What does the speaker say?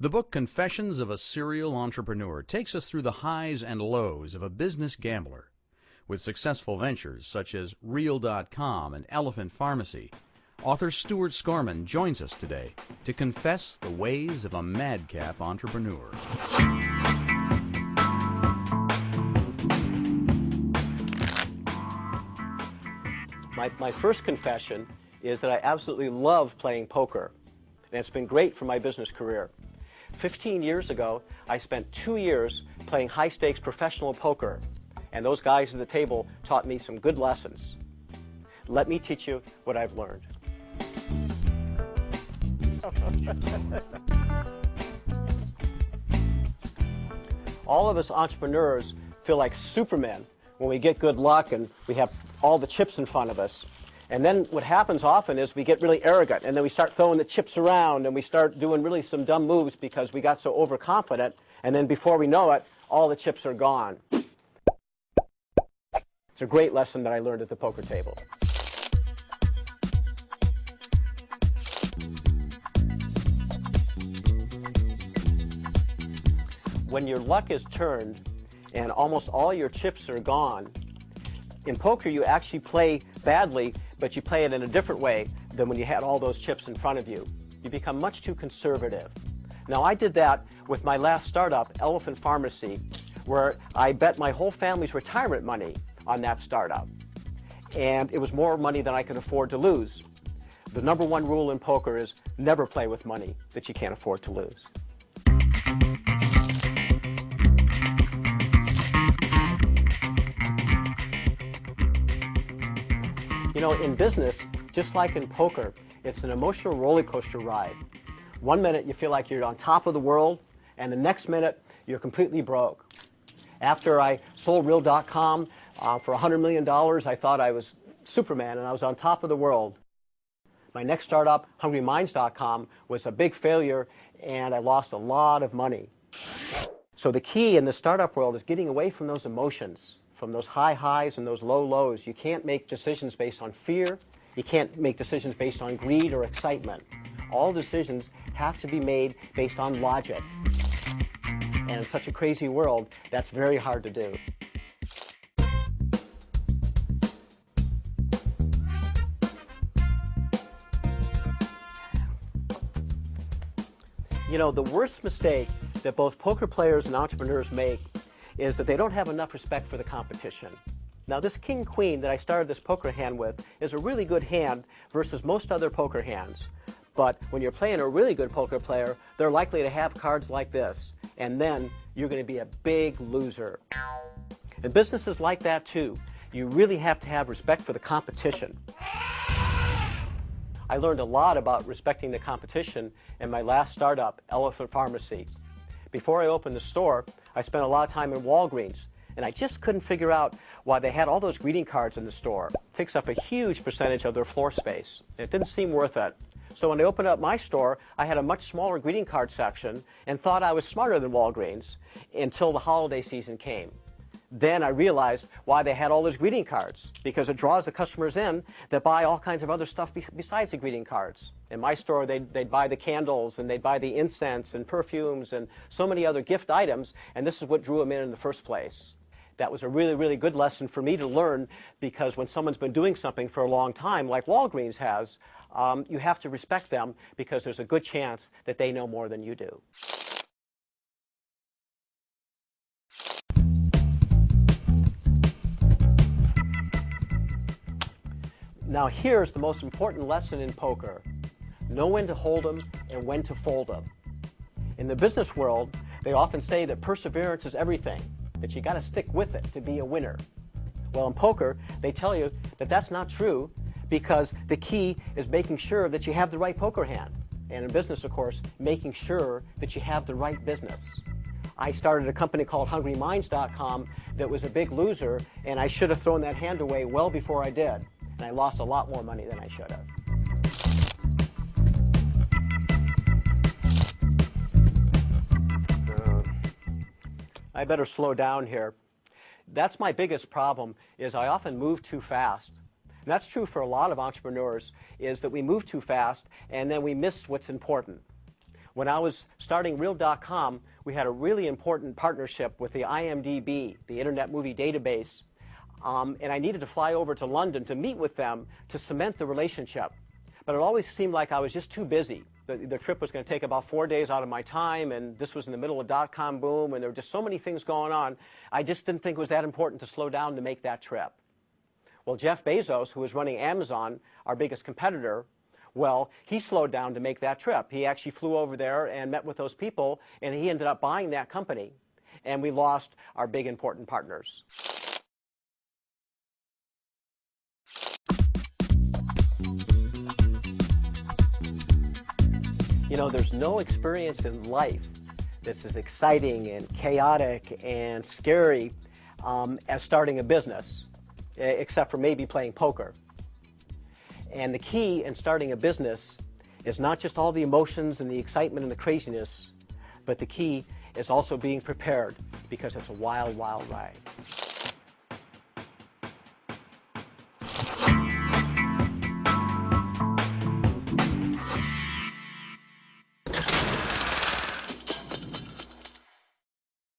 The book Confessions of a Serial Entrepreneur takes us through the highs and lows of a business gambler. With successful ventures such as Real.com and Elephant Pharmacy, author Stuart Skorman joins us today to confess the ways of a madcap entrepreneur. My first confession is that I absolutely love playing poker, and it's been great for my business career. 15 years ago, I spent 2 years playing high-stakes professional poker, and those guys at the table taught me some good lessons. Let me teach you what I've learned. All of us entrepreneurs feel like Supermen when we get good luck and we have all the chips in front of us. And then what happens often is we get really arrogant, and then we start throwing the chips around, and we start doing really some dumb moves because we got so overconfident, and then before we know it, all the chips are gone. It's a great lesson that I learned at the poker table. When your luck is turned and almost all your chips are gone, in poker you actually play badly, but you play it in a different way than when you had all those chips in front of you. You become much too conservative. Now, I did that with my last startup, Elephant Pharmacy, where I bet my whole family's retirement money on that startup. And it was more money than I could afford to lose. The number one rule in poker is never play with money that you can't afford to lose. You know, in business, just like in poker, it's an emotional roller coaster ride. One minute you feel like you're on top of the world, and the next minute you're completely broke. After I sold Real.com for $100 million, I thought I was Superman and I was on top of the world. My next startup, HungryMinds.com, was a big failure, and I lost a lot of money. So the key in the startup world is getting away from those emotions, from those high highs and those low lows. You can't make decisions based on fear. You can't make decisions based on greed or excitement. All decisions have to be made based on logic. And in such a crazy world, that's very hard to do. You know, the worst mistake that both poker players and entrepreneurs make is that they don't have enough respect for the competition. Now, this king-queen that I started this poker hand with is a really good hand versus most other poker hands. But when you're playing a really good poker player, they're likely to have cards like this, and then you're going to be a big loser. And business is like that too. You really have to have respect for the competition. I learned a lot about respecting the competition in my last startup, Elephant Pharmacy. Before I opened the store, I spent a lot of time in Walgreens, and I just couldn't figure out why they had all those greeting cards in the store. It takes up a huge percentage of their floor space. It didn't seem worth it. So when I opened up my store, I had a much smaller greeting card section and thought I was smarter than Walgreens until the holiday season came. Then I realized why they had all those greeting cards, because it draws the customers in that buy all kinds of other stuff besides the greeting cards. In my store, they'd buy the candles, and they'd buy the incense and perfumes and so many other gift items, and this is what drew them in the first place. That was a really, really good lesson for me to learn, because when someone's been doing something for a long time, like Walgreens has, you have to respect them because there's a good chance that they know more than you do. Now here's the most important lesson in poker. Know when to hold them and when to fold them. In the business world, they often say that perseverance is everything, that you got to stick with it to be a winner. Well, in poker, they tell you that that's not true, because the key is making sure that you have the right poker hand. And in business, of course, making sure that you have the right business. I started a company called HungryMinds.com that was a big loser, and I should have thrown that hand away well before I did. And I lost a lot more money than I should have. I better slow down here. That's my biggest problem, is I often move too fast. And that's true for a lot of entrepreneurs, is that we move too fast and then we miss what's important. When I was starting Real.com, we had a really important partnership with the IMDb, the Internet Movie Database, and I needed to fly over to London to meet with them to cement the relationship. But it always seemed like I was just too busy. The trip was going to take about 4 days out of my time, and this was in the middle of dot-com boom, and there were just so many things going on. I just didn't think it was that important to slow down to make that trip. Well, Jeff Bezos, who was running Amazon, our biggest competitor, well, he slowed down to make that trip. He actually flew over there and met with those people, and he ended up buying that company, and we lost our big important partners. You know, there's no experience in life that's as exciting and chaotic and scary as starting a business, except for maybe playing poker. And the key in starting a business is not just all the emotions and the excitement and the craziness, but the key is also being prepared, because it's a wild, wild ride.